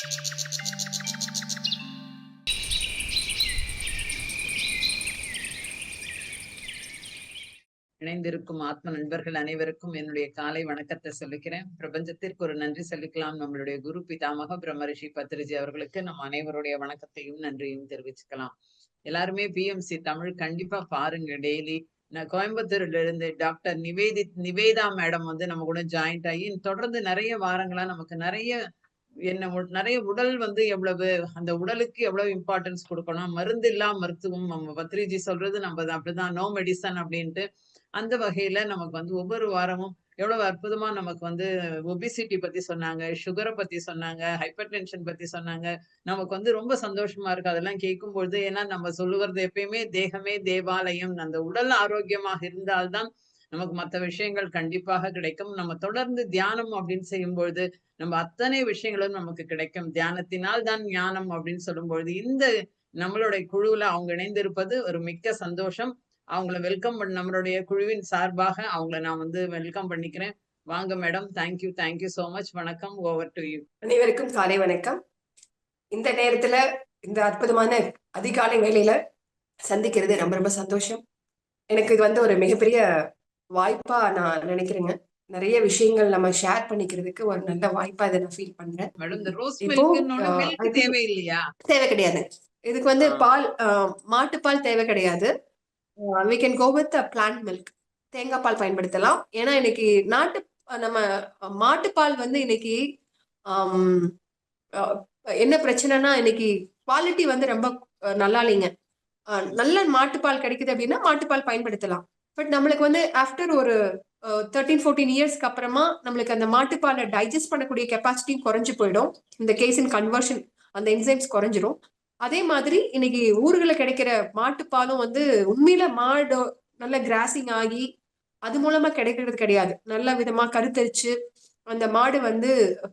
இணைந்திருக்கும் ஆத்ம நண்பர்கள் அனைவருக்கும் என்னுடைய காலை வணக்கத்தை சொல்லிக்கிறேன். பிரபஞ்சத்திற்கு ஒரு நன்றி சொல்லிக்கலாம். நம்மளுடைய குரு பிதாமக பிரம்மரிஷி பத்ரிஜி அவர்களுக்கு நம்ம அனைவருடைய வணக்கத்தையும் நன்றியும் தெரிவிச்சுக்கலாம். எல்லாருமே பிஎம்சி தமிழ் கண்டிப்பா பாருங்க. டெய்லி நான் கோயம்புத்தூர்ல இருந்து டாக்டர் நிவேதா மேடம் நம்ம கூட ஜாயிண்ட் ஆகி தொடர்ந்து நிறைய வாரங்களா நமக்கு நிறைய உடல் எவ்வளவு அந்த உடலுக்கு எவ்வளவு இம்பார்ட்டன்ஸ் கொடுக்கணும், மருந்து இல்லா மருத்துவம் நம்ம பத்ரிஜி சொல்றது நம்ம அப்படிதான், நோ மெடிசன் அப்படின்ட்டு. அந்த வகையில நமக்கு ஒவ்வொரு வாரமும் எவ்வளவு அற்புதமா நமக்கு ஒபிசிட்டி பத்தி சொன்னாங்க, சுகரை பத்தி சொன்னாங்க, ஹைப்பர் டென்ஷன் பத்தி சொன்னாங்க. நமக்கு ரொம்ப சந்தோஷமா இருக்கு அதெல்லாம் கேட்கும்பொழுது. ஏன்னா நம்ம சொல்லுவது எப்பயுமே தேகமே தேவாலயம். அந்த உடல் ஆரோக்கியமாக இருந்தால்தான் நமக்கு மற்ற விஷயங்கள் கண்டிப்பாக கிடைக்கும். நம்ம தொடர்ந்து தியானம் அப்படின்னு செய்யும் பொழுது நம்ம அத்தனை விஷயங்களும் நமக்கு கிடைக்கும். தியானத்தினால் தான் ஞானம் அப்படின்னு சொல்லும் பொழுது இந்த நம்மளுடைய குழுவுல அவங்க இணைந்திருப்பது ஒரு மிக்க சந்தோஷம். அவங்கள வெல்கம் நம்மளுடைய குழுவின் சார்பாக அவங்கள நான் வெல்கம் பண்ணிக்கிறேன். வாங்க madam. Thank you thank you so much. வணக்கம். Over to you. அனைவருக்கும் காலை வணக்கம். இந்த நேரத்துல இந்த அற்புதமான அதிகாலை வேளையில சந்திக்கிறது ரொம்ப ரொம்ப சந்தோஷம். எனக்கு இது ஒரு மிகப்பெரிய வாய்ப்பா நான் நினைக்கிறேங்க. நிறைய விஷயங்கள் நம்ம ஷேர் பண்ணிக்கிறதுக்கு ஒரு நல்ல வாய்ப்பா இதை நான் ஃபீல் பண்றேன். இப்போ தேவை கிடையாது. இதுக்கு பால், மாட்டுப்பால் தேவை கிடையாது. we can go with plant milk. தேங்காய் பால் பயன்படுத்தலாம். ஏன்னா இன்னைக்கு நம்ம மாட்டுப்பால் இன்னைக்கு என்ன பிரச்சனைனா, இன்னைக்கு குவாலிட்டி ரொம்ப நல்லா இல்லைங்க. நல்ல மாட்டுப்பால் கிடைக்குது அப்படின்னா மாட்டுப்பால் பயன்படுத்தலாம். பட் நம்மளுக்கு ஆஃப்டர் ஒரு 13-14 இயர்ஸ்க்கு அப்புறமா நம்மளுக்கு அந்த மாட்டுப்பாலை டைஜஸ்ட் பண்ணக்கூடிய கெப்பாசிட்டியும் குறைஞ்சு போயிடும். இந்த கேஸின் கன்வர்ஷன், அந்த என்சைம்ஸ் குறைஞ்சிரும். அதே மாதிரி இன்னைக்கு ஊர்களை கிடைக்கிற மாட்டுப்பாலும் உண்மையில மாடு நல்ல கிராசிங் ஆகி அது மூலமா கிடைக்கிறது கிடையாது. நல்ல விதமா கருத்தரிச்சு அந்த மாடு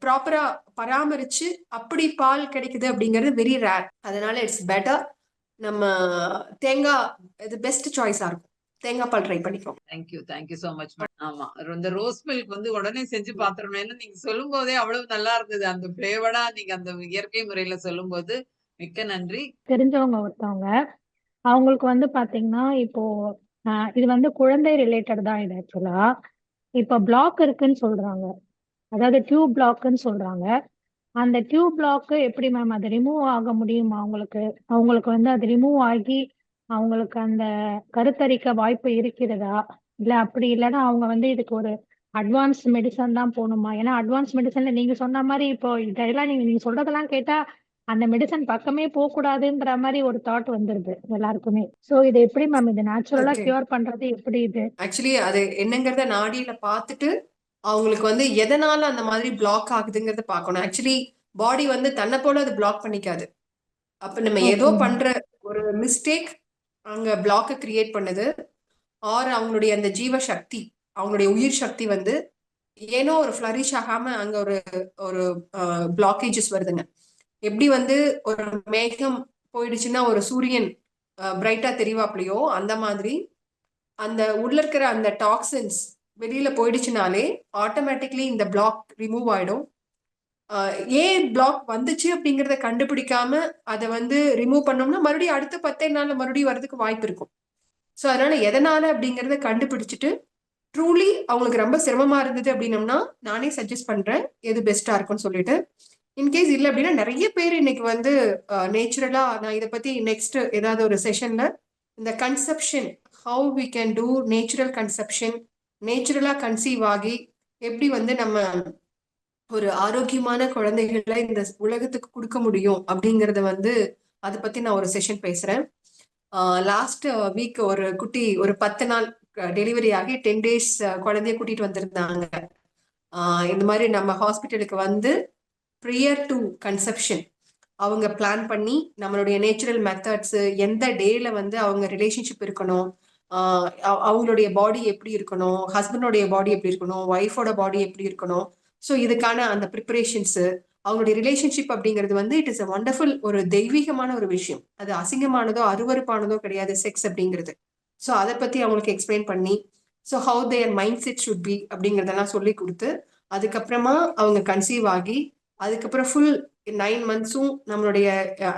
ப்ராப்பரா பராமரிச்சு அப்படி பால் கிடைக்குது அப்படிங்கிறது வெரி ரேர். அதனால இட்ஸ் பெட்டர் நம்ம தேங்காய் இது பெஸ்ட் சாய்ஸா இருக்கும். தேங்காய் பால் ட்ரை பண்ணிக்கோங்க. Thank you so much. ஆமா, இந்த ரோஸ் மில்க் உடனே செஞ்சு பாத்துறோம். ஏன்னா நீங்க சொல்லும் போதே அவ்வளவு நல்லா இருந்தது. அந்த பிளேவரா நீங்க அந்த இயற்கை முறையில சொல்லும் போது மிக்க நன்றி. தெரிஞ்சவங்க ஒருத்தவங்க, அவங்களுக்கு பாத்தீங்கன்னா இப்போ இது குழந்தை ரிலேட்டட் தான். இது ஆக்சுவலா இப்ப பிளாக் இருக்குன்னு சொல்றாங்க, அதாவது டியூப் பிளாக்ன்னு சொல்றாங்க. அந்த டியூப் பிளாக் எப்படி மேம் அது ரிமூவ் ஆக முடியுமா? அவங்களுக்கு அது ரிமூவ் ஆகி அவங்களுக்கு அந்த கருத்தரிக்க வாய்ப்பு இருக்கிறதா? இல்ல அப்படி இல்லைன்னா அவங்க இதுக்கு ஒரு அட்வான்ஸ் மெடிசன் தான் போகணுமா? ஏன்னா அட்வான்ஸ் மெடிசன்ல நீங்க சொன்ன மாதிரி இப்போ இதெல்லாம் நீங்க சொல்றதெல்லாம் கேட்டா அந்த மெடிசன் பக்கமே போக கூடாதுன்ற மாதிரி ஒரு தாட் வந்துருது எல்லாருக்குமே. சோ இது எப்படி மேம் இது நேச்சுரலா கியூர் பண்றது எப்படி? இது ஆக்சுவலி அது என்னங்கறத நாடியில பார்த்துட்டு அவங்களுக்கு எதனால அந்த மாதிரி பிளாக் ஆகுதுங்கிறத பார்க்கணும். ஆக்சுவலி பாடி தன்னை போல அது பிளாக் பண்ணிக்காது. அப்ப நம்ம ஏதோ பண்ற ஒரு மிஸ்டேக் அங்க பிளாக் கிரியேட் பண்ணுது. ஆர் அவங்களுடைய அந்த ஜீவ சக்தி, அவங்களுடைய உயிர் சக்தி ஏனோ ஒரு ஃபிளரிஷ் ஆகாம அங்க ஒரு ஒரு பிளாக்கேஜஸ் வருதுங்க. எப்படி ஒரு மேகம் போயிடுச்சுன்னா ஒரு சூரியன் பிரைட்டா தெரியவாப்லையோ, அந்த மாதிரி அந்த உள்ள இருக்கிற அந்த டாக்ஸின்ஸ் வெளியில போயிடுச்சுனாலே ஆட்டோமேட்டிக்லி இந்த பிளாக் ரிமூவ் ஆயிடும். ஏன் பிளாக் வந்துச்சு அப்படிங்கிறத கண்டுபிடிக்காம அதை ரிமூவ் பண்ணோம்னா மறுபடியும் அடுத்த 10 நாள்ல மறுபடியும் வர்றதுக்கு வாய்ப்பு இருக்கும். ஸோ அதனால எதனால அப்படிங்கிறத கண்டுபிடிச்சிட்டு ட்ரூலி அவங்களுக்கு ரொம்ப சிரமமா இருந்தது அப்படின்னம்னா நானே சஜஸ்ட் பண்றேன் எது பெஸ்டா இருக்கும்னு சொல்லிட்டு. இன்கேஸ் இல்லை அப்படின்னா நிறைய பேர் இன்னைக்கு நேச்சுரலா, நான் இதை பத்தி நெக்ஸ்ட் ஏதாவது ஒரு செஷன்ல இந்த conception, how we can do natural conception, நேச்சுரலா கன்சீவ் ஆகி எப்படி நம்ம ஒரு ஆரோக்கியமான குழந்தைகளை இந்த உலகத்துக்கு கொடுக்க முடியும் அப்படிங்கறத அதை பத்தி நான் ஒரு செஷன் பேசுறேன். லாஸ்ட் வீக் ஒரு குட்டி ஒரு 10 நாள் டெலிவரி ஆகி 10 days குழந்தைய கூட்டிட்டு வந்திருந்தாங்க. இந்த மாதிரி நம்ம ஹாஸ்பிட்டலுக்கு ப்ரியர் டு கன்செப்ஷன் அவங்க பிளான் பண்ணி நம்மளுடைய நேச்சுரல் மெத்தட்ஸ், எந்த டேல அவங்க ரிலேஷன்ஷிப் இருக்கணும், அவங்களுடைய பாடி எப்படி இருக்கணும், ஹஸ்பண்டோடைய பாடி எப்படி இருக்கணும், ஒய்ஃபோட பாடி எப்படி இருக்கணும். ஸோ இதுக்கான அந்த ப்ரிப்பரேஷன்ஸ், அவங்களுடைய ரிலேஷன்ஷிப் அப்படிங்கிறது இட் இஸ் அ வண்டர்ஃபுல், ஒரு தெய்வீகமான ஒரு விஷயம். அது அசிங்கமானதோ அருவருப்பானதோ கிடையாது செக்ஸ் அப்படிங்கிறது. ஸோ அதை பத்தி அவங்களுக்கு எக்ஸ்பிளைன் பண்ணி, so how their mind set should be அப்படிங்கிறதெல்லாம் சொல்லி கொடுத்து, அதுக்கப்புறமா அவங்க கன்சீவ் ஆகி அதுக்கப்புறம் ஃபுல் 9 months-உம் நம்மளுடைய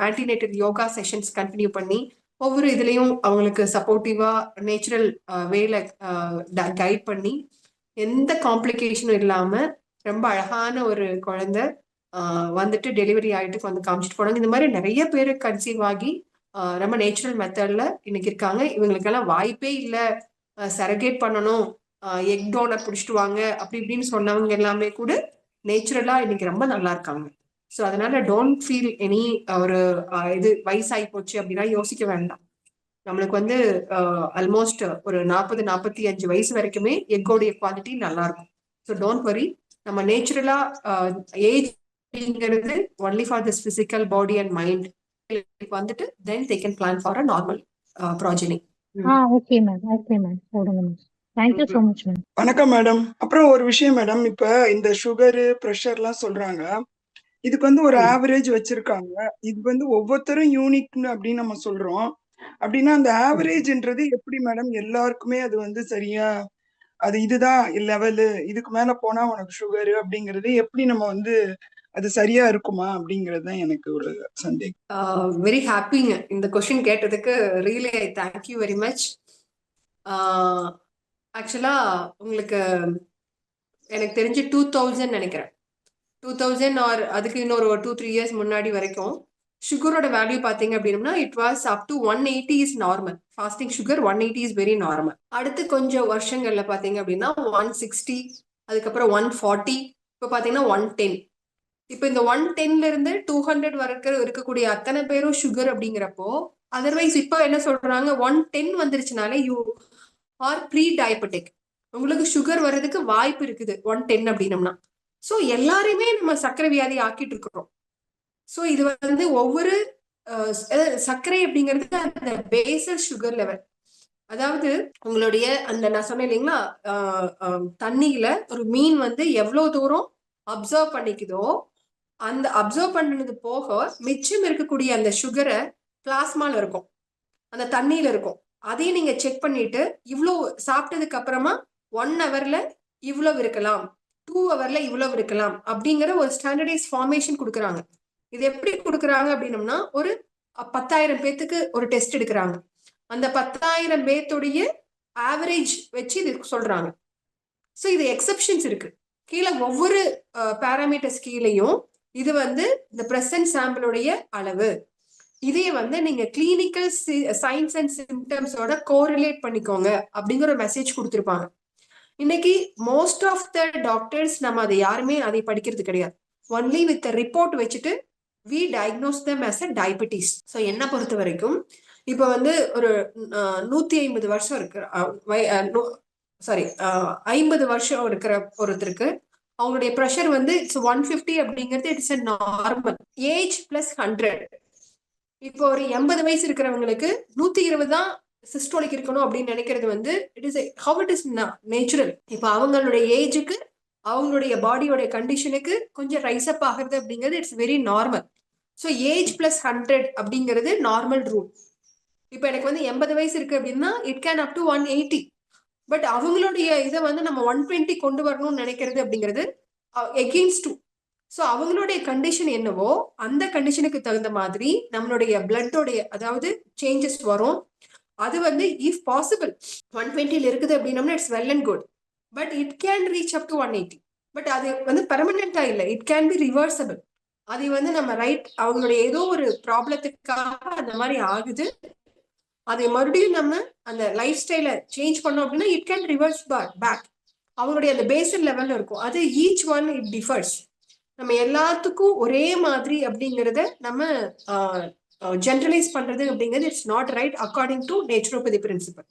ஆன்டிநேட்டல் யோகா செஷன்ஸ் கண்டினியூ பண்ணி ஒவ்வொரு இதுலயும் அவங்களுக்கு சப்போர்ட்டிவா நேச்சுரல் வேல கைட் பண்ணி எந்த காம்ப்ளிகேஷனும் இல்லாம ரொம்ப அழகான ஒரு குழந்தை வந்துட்டு டெலிவரி ஆயிட்டு வந்து காமிச்சிட்டு போனாங்க. இந்த மாதிரி நிறைய பேர் கன்சீவ் ஆகி ரொம்ப நேச்சுரல் மெத்தட்ல இன்னைக்கு இருக்காங்க. இவங்களுக்கெல்லாம் வாய்ப்பே இல்லை, சரகேட் பண்ணணும், எக் டோனர் பிடிச்சிட்டு வாங்க அப்படி இப்படின்னு சொன்னவங்க எல்லாமே கூட நேச்சுரலா இன்னைக்கு ரொம்ப நல்லா இருக்காங்க. ஸோ அதனால டோன்ட் ஃபீல் எனி ஒரு இது வயசாகி போச்சு அப்படின்னா யோசிக்க வேண்டாம். நம்மளுக்கு வந்து ஆல்மோஸ்ட் ஒரு 40-45 வயசு வரைக்குமே எக்கோடைய குவாலிட்டி நல்லா இருக்கும். So don't worry. நம்ம நேச்சுரலா ஏஜ்ங்கிறது only for this physical body and mind வந்துட்டு then they can plan for a normal progeny. Okay ma'am, okay ma'am, போடுங்க ma'am. Thank you so much ma'am. வணக்கம் மேடம். அப்புறம் ஒரு விஷயம் மேடம், இப்ப இந்த சுகரு ப்ரெஷர்லாம் சொல்றாங்க, இதுக்கு வந்து ஒரு ஆவரேஜ் வச்சிருக்காங்க. இது வந்து ஒவ்வொருத்தரும் யூனிக்னு அப்படின்னு நம்ம சொல்றோம். அப்படின்னா அந்த ஆவரேஜ்ன்றது எப்படி மேடம் எல்லாருக்குமே அது வந்து சரியா அது இதுதான் லெவலு, இதுக்கு மேல போனா உனக்கு சுகரு அப்படிங்கிறது எப்படி நம்ம வந்து அது சரியா இருக்குமா அப்படிங்கிறது தான் எனக்கு ஒரு சந்தேகம். வெரி ஹாப்பிங்க இந்த கொஸ்டின் கேட்டதுக்கு. Really I thank you very much. ஆக்சுவலா உங்களுக்கு எனக்கு தெரிஞ்சு 2000 நினைக்கிறேன், 2000 ஆர் அதுக்கு இன்னொரு 2-3 இயர்ஸ் முன்னாடி வரைக்கும் சுகரோட வேல்யூ பார்த்தீங்க அப்படின்னா it was up to 180 is normal. Fasting sugar 180 is very normal. அடுத்து கொஞ்சம் வருஷங்கள்ல பார்த்தீங்க அப்படின்னா 160, அதுக்கப்புறம் 140, இப்போ பார்த்தீங்கன்னா 110. இப்போ இந்த 110ல இருந்து 200 வரைக்கும் இருக்கக்கூடிய அத்தனை பேரும் சுகர் அப்படிங்கிறப்போ, அதர்வைஸ் இப்போ என்ன சொல்றாங்க, 110 வந்துருச்சுனாலே யூ ஆர் ப்ரீ டயபெட்டிக், உங்களுக்கு சுகர் வர்றதுக்கு வாய்ப்பு இருக்குது 110 அப்படின்னம்னா. ஸோ எல்லாரையுமே நம்ம சர்க்கரை வியாதி ஆக்கிட்டு இருக்கிறோம். ஸோ இது வந்து ஒவ்வொரு சர்க்கரை அப்படிங்கிறது அந்த பேசல் சுகர் லெவல். அதாவது உங்களுடைய அந்த நான் சொன்னேன் இல்லைங்களா, தண்ணியில ஒரு மீன் வந்து எவ்வளவு தூரம் அப்சர்வ் பண்ணிக்குதோ அந்த அப்சர்வ் பண்ணது போக மிச்சம் இருக்கக்கூடிய அந்த சுகரை பிளாஸ்மால இருக்கும், அந்த தண்ணியில இருக்கும். அதையும் நீங்க செக் பண்ணிட்டு இவ்வளவு சாப்பிட்டதுக்கு அப்புறமா 1 ஹவர்ல இவ்வளவு இருக்கலாம், 2 ஹவர்ல இவ்வளவு இருக்கலாம் அப்படிங்கிற ஒரு ஸ்டாண்டர்டைஸ் ஃபார்மேஷன் கொடுக்குறாங்க. இது எப்படி கொடுக்குறாங்க அப்படின்னம்னா, ஒரு 10,000 பேத்துக்கு ஒரு டெஸ்ட் எடுக்கிறாங்க. அந்த 10,000 பேத்துடைய ஆவரேஜ் வச்சு இது சொல்றாங்க. ஸோ இது எக்ஸப்ஷன்ஸ் இருக்கு. கீழே ஒவ்வொரு பேராமீட்டர்ஸ் கீழேயும் இது வந்து இந்த பிரசன்ட் சாம்பிளுடைய அளவு, இதே வந்து நீங்க கிளினிக்கல் சைன்ஸ் அண்ட் சிம்டம்ஸோட கோரிலேட் பண்ணிக்கோங்க அப்படிங்கிற ஒரு மெசேஜ் கொடுத்துருப்பாங்க. இன்னைக்கு மோஸ்ட் ஆஃப் த டாக்டர்ஸ் நம்ம அதை யாருமே அதை படிக்கிறது கிடையாது. ஒன்லி வித் ரிப்போர்ட் வச்சுட்டு we diagnose them as a diabetes. So என்ன பொறுத்த வரைக்கும் இப்போ வந்து ஒரு 150 வருஷம் இருக்கு, 50 வருஷம் இருக்கிற ஒருத்தருக்கு அவங்களுடைய ப்ரெஷர் வந்து இட்ஸ் 150 அப்படிங்கிறது it's a normal age plus 100. இப்போ ஒரு 80 வயசு இருக்கிறவங்களுக்கு 120 தான் சிஸ்டோலிக் இருக்கணும் அப்படின்னு நினைக்கிறது வந்து it is how it is natural. இப்போ அவங்களுடைய ஏஜுக்கு அவங்களுடைய பாடியோட கண்டிஷனுக்கு கொஞ்சம் ரைஸ் அப் ஆகுறது அப்படிங்கிறது it's very normal. So age plus 100 அப்படிங்கிறது நார்மல் ரூல். இப்போ எனக்கு வந்து 80 வயசு இருக்கு அப்படின்னா it can up to 180. But அவங்களுடைய இதை வந்து நம்ம 120 கொண்டு வரணும்னு நினைக்கிறது அப்படிங்கிறது எகெயின்ஸ்ட் 2. ஸோ அவங்களுடைய கண்டிஷன் என்னவோ அந்த கண்டிஷனுக்கு தகுந்த மாதிரி நம்மளுடைய பிளட்டோடைய அதாவது சேஞ்சஸ் வரும். அது வந்து இஃப் பாசிபிள் 120 இருக்குது அப்படின்னம்னா it's well and good. But it can reach up to 180. But அது வந்து பெர்மனண்டா இல்லை, இட் கேன் பி ரிவர்சபிள். அது வந்து நம்ம அவங்களுடைய ஏதோ ஒரு ப்ராப்ளத்துக்காக அந்த மாதிரி ஆகுது, அதை மறுபடியும் நம்ம அந்த லைஃப் ஸ்டைலை சேஞ்ச் பண்ணோம் அப்படின்னா இட் கேன் ரிவர்ஸ் பேக். அவங்களுடைய அந்த பேசல் லெவல்ல இருக்கும். அது ஈச் ஒன் இட் டிஃபர்ஸ். நம்ம எல்லாத்துக்கும் ஒரே மாதிரி அப்படிங்கிறத நம்ம ஜென்ரலைஸ் பண்றது அப்படிங்கிறது it's not right according to naturopathy principle.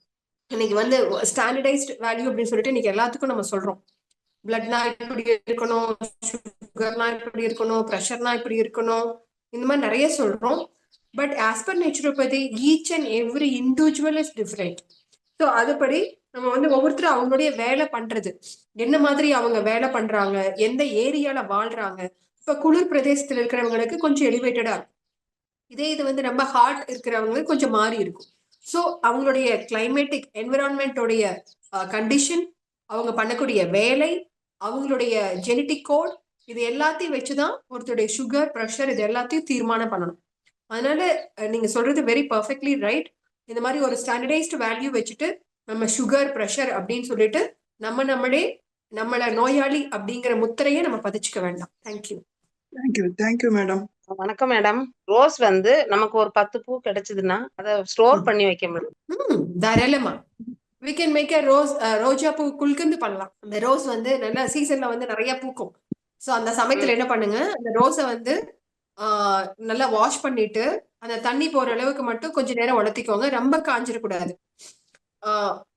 இன்னைக்கு வந்து ஸ்டாண்டர்டைஸ்ட் வேல்யூ அப்படின்னு சொல்லிட்டு இன்னைக்கு எல்லாத்துக்கும் நம்ம சொல்றோம், பிளட்னா இப்படி இருக்கணும், சுகர்னா இப்படி இருக்கணும், ப்ரெஷர்னா இப்படி இருக்கணும், இந்த மாதிரி நிறைய சொல்றோம். But as per naturopathy each and every individual is different. So அதுபடி நம்ம வந்து ஒவ்வொருத்தரும் அவங்களுடைய வேலை பண்றது என்ன மாதிரி அவங்க வேலை பண்றாங்க, எந்த ஏரியால வாழ்றாங்க. இப்ப குளிர் பிரதேசத்துல இருக்கிறவங்களுக்கு கொஞ்சம் எலிவேட்டடா இருக்கும், இதே இது வந்து ரொம்ப ஹாட் இருக்கிறவங்களுக்கு கொஞ்சம் மாறி இருக்கும். ஸோ அவங்களுடைய கிளைமேட்டிக் என்விரான்மெண்டோடைய கண்டிஷன், அவங்க பண்ணக்கூடிய வேலை, அவங்களுடைய ஜெனட்டிக் கோட், இது எல்லாத்தையும் வச்சுதான் ஒருத்தருடைய சுகர், ப்ரெஷர் இது எல்லாத்தையும் தீர்மானம் பண்ணணும். அதனால நீங்க சொல்றது வெரி பர்ஃபெக்ட்லி ரைட். இந்த மாதிரி ஒரு ஸ்டாண்டர்டைஸ்டு வேல்யூ வச்சுட்டு நம்ம சுகர், ப்ரெஷர் அப்படின்னு சொல்லிட்டு நம்மள நோயாளி அப்படிங்கிற முத்திரையை நம்ம பதிச்சுக்க வேண்டாம். தேங்க்யூ. Thank you madam. வணக்கம் மேடம். ரோஸ் வந்து நமக்கு ஒரு 10 பூ கிடைச்சதுன்னா அதை ஸ்டோர் பண்ணி வைக்க முடியும்? தாராளமா. we can make a ரோஜா பூ குல்கந்து பண்ணலாம். அந்த ரோஸ் வந்து நல்ல சீசன்ல வந்து நிறைய பூக்கும். சோ அந்த சமயத்துல என்ன பண்ணுங்க, அந்த ரோஸை வந்து நல்லா வாஷ் பண்ணிட்டு அந்த தண்ணி போற அளவுக்கு மட்டும் கொஞ்ச நேரம் உலர்த்திக்கோங்க. ரொம்ப காஞ்சிடக்கூடாது.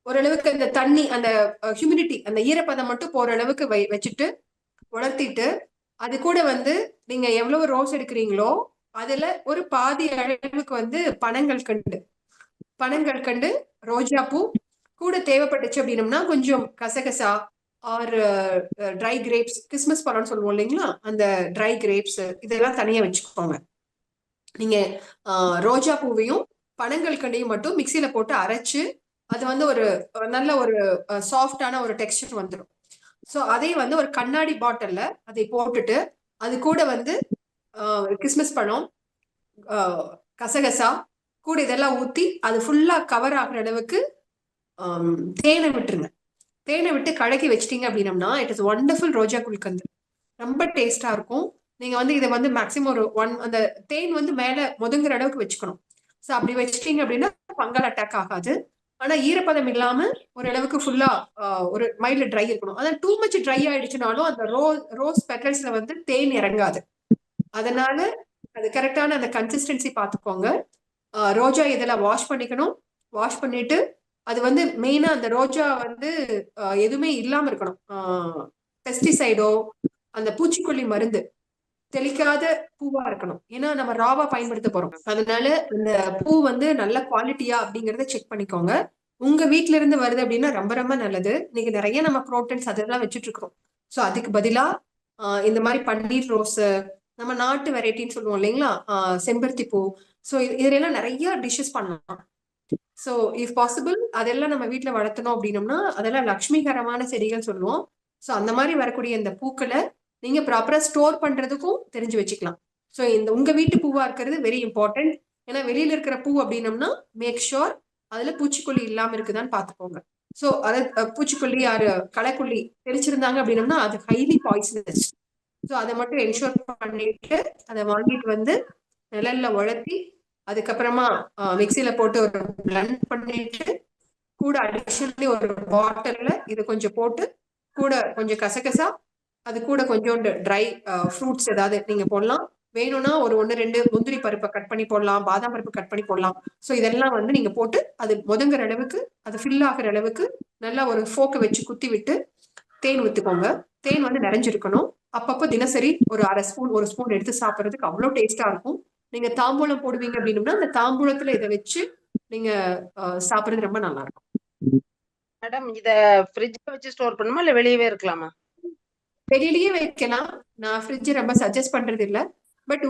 ஓரளவுக்கு அந்த தண்ணி, அந்த ஹியூமிடிட்டி, அந்த ஈரப்பதம் மட்டும் போற அளவுக்கு வச்சுட்டு உலர்த்திட்டு, அது கூட வந்து நீங்க எவ்வளவு ரோஸ் எடுக்கிறீங்களோ அதுல ஒரு பாதி அளவுக்கு வந்து பனங்கள் கண்டு ரோஜா பூ கூட தேவைப்பட்டுச்சு அப்படின்னம்னா கொஞ்சம் கசகசா ஆர் ட்ரை கிரேப்ஸ், கிறிஸ்மஸ் பழம்னு சொல்லுவோம் இல்லைங்களா, அந்த ட்ரை கிரேப்ஸ் இதெல்லாம் தனியா வச்சுக்கோங்க. நீங்க ரோஜா பூவையும் பனங்கள் கண்டையும் மட்டும் மிக்சியில போட்டு அரைச்சு அது வந்து ஒரு நல்ல ஒரு சாஃப்டான ஒரு டெக்ஸ்டர் வந்துடும். ஸோ அதை வந்து ஒரு கண்ணாடி பாட்டில்ல அதை போட்டுட்டு அது கூட வந்து கிறிஸ்மஸ் பழம், கசகசா கூட இதெல்லாம் ஊத்தி அது ஃபுல்லா கவர் ஆகுற அளவுக்கு தேனை விட்டுருங்க. தேனை விட்டு கலக்கி வச்சிட்டீங்க அப்படின்னம்னா இட் இஸ் ஒண்டர்ஃபுல் ரோஜா குல்கந்து. ரொம்ப டேஸ்டா இருக்கும். நீங்க வந்து இதை வந்து மேக்சிமம் ஒரு அந்த தேன் வந்து மேல முதுங்குற அளவுக்கு வச்சுக்கணும். ஸோ அப்படி வச்சிட்டீங்க அப்படின்னா ஃபங்கல் அட்டாக் ஆகாது. ஆனா ஈரப்பதம் இல்லாம ஒரு அளவுக்கு ஃபுல்லா ஒரு மைல்டு ட்ரை இருக்கணும். அதான் டூ மச் ட்ரை ஆயிடுச்சுனாலும் அந்த ரோஸ் பெட்டல்ஸ்ல வந்து தேன் இறங்காது. அதனால அது கரெக்டான அந்த கன்சிஸ்டன்சி பார்த்துக்கோங்க. ரோஜா இதெல்லாம் வாஷ் பண்ணிக்கணும். வாஷ் பண்ணிட்டு அது வந்து மெயினா அந்த ரோஜா வந்து எதுவுமே இல்லாம இருக்கணும். பெஸ்டிசைடோ அந்த பூச்சிக்கொல்லி மருந்து தெளிக்காத பூவா இருக்கணும். ஏன்னா நம்ம ராவா பயன்படுத்த போறோம். அதனால இந்த பூ வந்து நல்ல குவாலிட்டியா அப்படிங்கறத செக் பண்ணிக்கோங்க. உங்க வீட்டுல இருந்து வருது அப்படின்னா ரொம்ப ரொம்ப நல்லது. இன்னைக்கு நிறைய நம்ம ப்ரோட்டன்ஸ் அதெல்லாம் வச்சுட்டு இருக்கிறோம். ஸோ அதுக்கு பதிலா இந்த மாதிரி பன்னீர் ரோஸ், நம்ம நாட்டு வெரைட்டின்னு சொல்லுவோம் இல்லைங்களா, செம்பருத்தி பூ, ஸோ இதுல நிறைய டிஷ்ஷஸ் பண்ணலாம். ஸோ இஃப் பாசிபிள் அதெல்லாம் நம்ம வீட்டுல வளர்த்தணும் அப்படின்னம்னா அதெல்லாம் லட்சுமிகரமான செடிகள் சொல்லுவோம். ஸோ அந்த மாதிரி வரக்கூடிய இந்த பூக்களை நீங்க ப்ராப்பரா ஸ்டோர் பண்றதுக்கும் தெரிஞ்சு வச்சுக்கலாம். ஸோ இந்த உங்க வீட்டு பூவா இருக்கிறது வெரி இம்பார்ட்டன்ட். ஏன்னா வெளியில இருக்கிற பூ அப்படின்னம்னா மேக் ஷோர் அதுல பூச்சிக்கொல்லி இல்லாம இருக்குதான்னு பாத்துக்கோங்க. ஸோ அதை பூச்சிக்கொல்லி யாரு களைக்கொல்லி தெளிச்சிருந்தாங்க அப்படின்னம்னா அது ஹைலி பாய்சனஸ். ஸோ அதை மட்டும் என்ஷோர் பண்ணிட்டு அதை வாங்கிட்டு வந்து நிழல்ல உலர்த்தி அதுக்கப்புறமா மிக்சியில போட்டு ஒரு பிளண்ட் பண்ணிட்டு கூட அடிஷனலி ஒரு பாட்டில்ல இது கொஞ்சம் போட்டு கூட கொஞ்சம் கசகசா அது கூட கொஞ்சோண்டு ட்ரை ஃப்ரூட்ஸ் ஏதாவது நீங்க போடலாம். வேணும்னா ஒரு 1-2 முந்திரி பருப்பை கட் பண்ணி போடலாம், பாதாம் பருப்பு கட் பண்ணி போடலாம். ஸோ இதெல்லாம் வந்து நீங்க போட்டு அது முதங்குற அளவுக்கு, அது ஃபில் ஆகுற அளவுக்கு நல்லா ஒரு ஃபோக்கை வச்சு குத்தி விட்டு தேன் ஊத்துக்கோங்க. தேன் வந்து நிறைஞ்சிருக்கணும். அப்பப்போ தினசரி ஒரு 1/2 ஸ்பூன் 1 ஸ்பூன் எடுத்து சாப்பிட்றதுக்கு அவ்வளோ டேஸ்டா இருக்கும். நீங்க தாம்பூலம் போடுவீங்க அப்படின்னா அந்த தாம்பூலத்துல இதை வச்சு நீங்க சாப்பிடுறது ரொம்ப நல்லா இருக்கும். மேடம், இத ஃப்ரிட்ஜ்ல வச்சு ஸ்டோர் பண்ணுமா இல்ல வெளியவே இருக்கலாமா? வெளியிலயே வைக்கலாம். நான் ஃப்ரிட்ஜ் ரொம்ப சஜஸ்ட் பண்றது இல்ல. பட்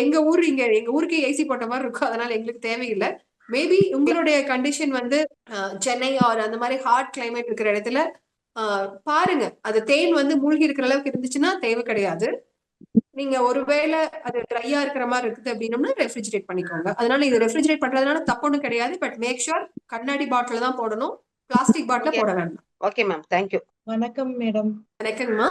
எங்க ஊருக்கு ஏசி போட்ட மாதிரி இருக்கும். அதனால எங்களுக்கு தேவையில்லை. மேபி உங்களுடைய கண்டிஷன் வந்து சென்னை ஆர் அந்த மாதிரி ஹாட் கிளைமேட் இருக்கிற இடத்துல பாருங்க, அது தேன் வந்து மூழ்கி இருக்கிற அளவுக்கு இருந்துச்சுன்னா தேவை கிடையாது. நீங்க ஒருவேளை அது ட்ரையா இருக்கிற மாதிரி இருக்குது அப்படின்னம்னா ரெஃப்ரிஜரேட் பண்ணிக்கோங்க. அதனால இது ரெஃப்ரிஜரேட் பண்றதுனால தப்புன்னு கிடையாது. பட் மேக் ஷூர் கண்ணாடி பாட்டில் தான் போடணும், பிளாஸ்டிக் பாட்டில போட வேண்டாம். Okay ma'am, thank you. வணக்கம் மேடம். வணக்கம்மா.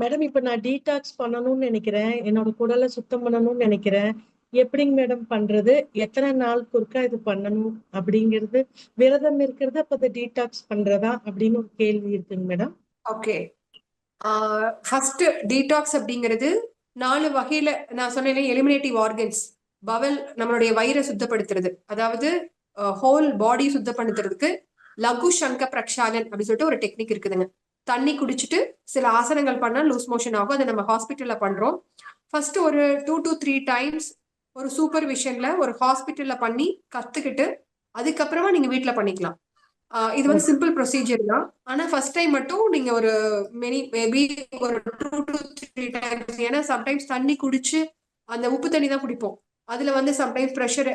மேடம், இப்ப நான் டீடாக்ஸ் பண்ணணும்னு நினைக்கிறேன், என்னோட குடலை சுத்தம் பண்ணணும்னு நினைக்கிறேன். எப்படிங்க மேடம் பண்றது? எத்தனை நாளுக்கு ஒருக்கா இது பண்ணணும் அப்படிங்கிறது, விரதம் இருக்கிறது அப்ப அதை டீடாக்ஸ் பண்றதா அப்படின்னு ஒரு கேள்வி இருக்குங்க மேடம். ஓகே, ஃபர்ஸ்ட் டீடாக்ஸ் அப்படிங்கிறது 4 வகையில நான் சொன்னேன். எலிமினேட்டிவ் ஆர்கன்ஸ், பவல் நம்மளுடைய வயிறை சுத்தப்படுத்துறது, அதாவது ஹோல் பாடி சுத்தப்படுத்துறதுக்கு லகு சங்க பிரக்ஷாலன் அப்படின்னு சொல்லிட்டு ஒரு டெக்னிக் இருக்குதுங்க. தண்ணி குடிச்சிட்டு சில ஆசனங்கள் பண்ணா லூஸ் மோஷன் ஆகும். அதை நம்ம ஹாஸ்பிட்டல்ல பண்றோம். ஃபர்ஸ்ட் ஒரு 2 to 3 டைம்ஸ் ஒரு சூப்பர்விஷன்ல ஒரு ஹாஸ்பிட்டல்ல பண்ணி கத்துக்கிட்டு அதுக்கப்புறமா நீங்க வீட்டுல பண்ணிக்கலாம். இது வந்து சிம்பிள் ப்ரொசீஜர் தான். ஆனா ஃபர்ஸ்ட் டைம் மட்டும் நீங்க ஒரு மேபி ஒரு 2 to 3 டைம்ஸ். ஏன்னா சம்டைம்ஸ் தண்ணி குடிச்சு அந்த உப்பு தண்ணி தான் குடிப்போம். அதுல வந்து சம்டைம்ஸ் ப்ரெஷர்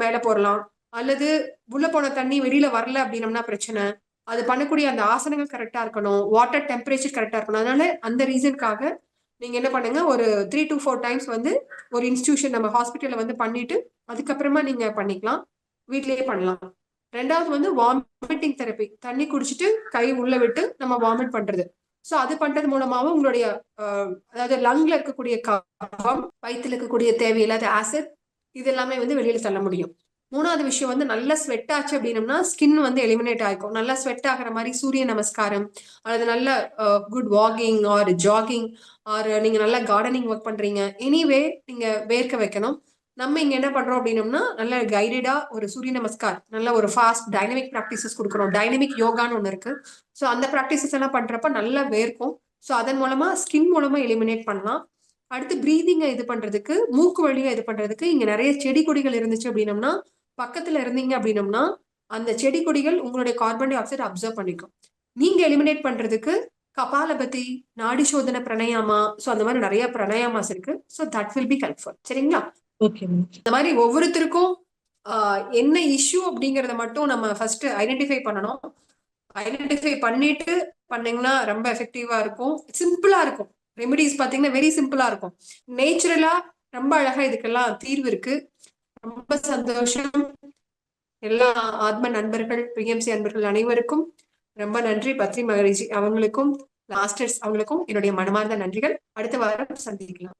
மேல போடலாம், அல்லது உள்ள போன தண்ணி வெளியில வரல அப்படின்னம்னா பிரச்சனை. அது பண்ணக்கூடிய அந்த ஆசனங்கள் கரெக்டா இருக்கணும், வாட்டர் டெம்பரேச்சர் கரெக்டா இருக்கணும். அதனால அந்த ரீசனுக்காக நீங்க என்ன பண்ணுங்க, ஒரு 3 to 4 டைம்ஸ் வந்து ஒரு இன்ஸ்டிடியூஷன் நம்ம ஹாஸ்பிட்டல்ல வந்து பண்ணிட்டு அதுக்கப்புறமா நீங்க பண்ணிக்கலாம், வீட்லயே பண்ணலாம். ரெண்டாவது வந்து வாமிட்டிங் தெரப்பி, தண்ணி குடிச்சிட்டு கை உள்ள விட்டு நம்ம வாமிட் பண்றது. ஸோ அது பண்றது மூலமாவும் உங்களுடைய அதாவது லங்ல இருக்கக்கூடிய கஃபம், வயிற்றுல இருக்கக்கூடிய தேவையில்லாத ஆசிட் இது எல்லாமே வந்து வெளியில தள்ள முடியும். மூணாவது விஷயம் வந்து நல்லா ஸ்வெட் ஆச்சு அப்படின்னம்னா ஸ்கின் வந்து எலிமினேட் ஆகிக்கும். நல்லா ஸ்வெட் ஆகிற மாதிரி சூரிய நமஸ்காரம் அல்லது நல்ல good walking or jogging or நீங்க நல்லா கார்டனிங் ஒர்க் பண்றீங்க, எனிவே நீங்க வேர்க்க வைக்கணும். நம்ம இங்க என்ன பண்றோம் அப்படின்னம்னா நல்ல கைடடா ஒரு சூரிய நமஸ்கார், நல்ல ஒரு ஃபாஸ்ட் டைனமிக் ப்ராக்டிசஸ் கொடுக்குறோம். டைனமிக் யோகான்னு ஒன்று இருக்கு. ஸோ அந்த ப்ராக்டிசஸ் எல்லாம் பண்றப்ப நல்லா வேர்க்கும். ஸோ அதன் மூலமா ஸ்கின் மூலமா எலிமினேட் பண்ணலாம். அடுத்து பிரீதிங்கை இது பண்றதுக்கு, மூக்கு வழியா இது பண்றதுக்கு இங்க நிறைய செடி கொடிகள் இருந்துச்சு அப்படின்னம்னா, பக்கத்துல இருந்தீங்க அப்படின்னம்னா அந்த செடி கொடிகள் உங்களுடைய கார்பன் டை ஆக்சைடு அப்சர்வ் பண்ணிக்கும். நீங்க எலிமினேட் பண்றதுக்கு கபாலபதி, நாடி சோதனை பிரணயாமா, ஸோ அந்த மாதிரி நிறைய பிரணயாமாஸ் இருக்கு. So that will be helpful. சரிங்களா? Okay ma'am. இந்த மாதிரி ஒவ்வொருத்தருக்கும் என்ன இஷ்யூ அப்படிங்கறத மட்டும் நம்ம ஃபர்ஸ்ட் ஐடென்டிஃபை பண்ணணும். ஐடென்டிஃபை பண்ணிட்டு பண்ணீங்கன்னா ரொம்ப எஃபெக்டிவா இருக்கும். சிம்பிளா இருக்கும். ரெமெடிஸ் பாத்தீங்கன்னா வெரி சிம்பிளா இருக்கும். நேச்சுரலா ரொம்ப அழகா இதுக்கெல்லாம் தீர்வு இருக்கு. ரொம்ப சந்தோஷம். எல்லா ஆத்ம நண்பர்கள், பிஎம்சி அன்பர்கள் அனைவருக்கும் ரொம்ப நன்றி. பத்ரி மகரிஷி அவங்களுக்கும், மாஸ்டர்ஸ் அவங்களுக்கும் என்னுடைய மனமார்ந்த நன்றிகள். அடுத்த வாரம் சந்திக்கலாம்.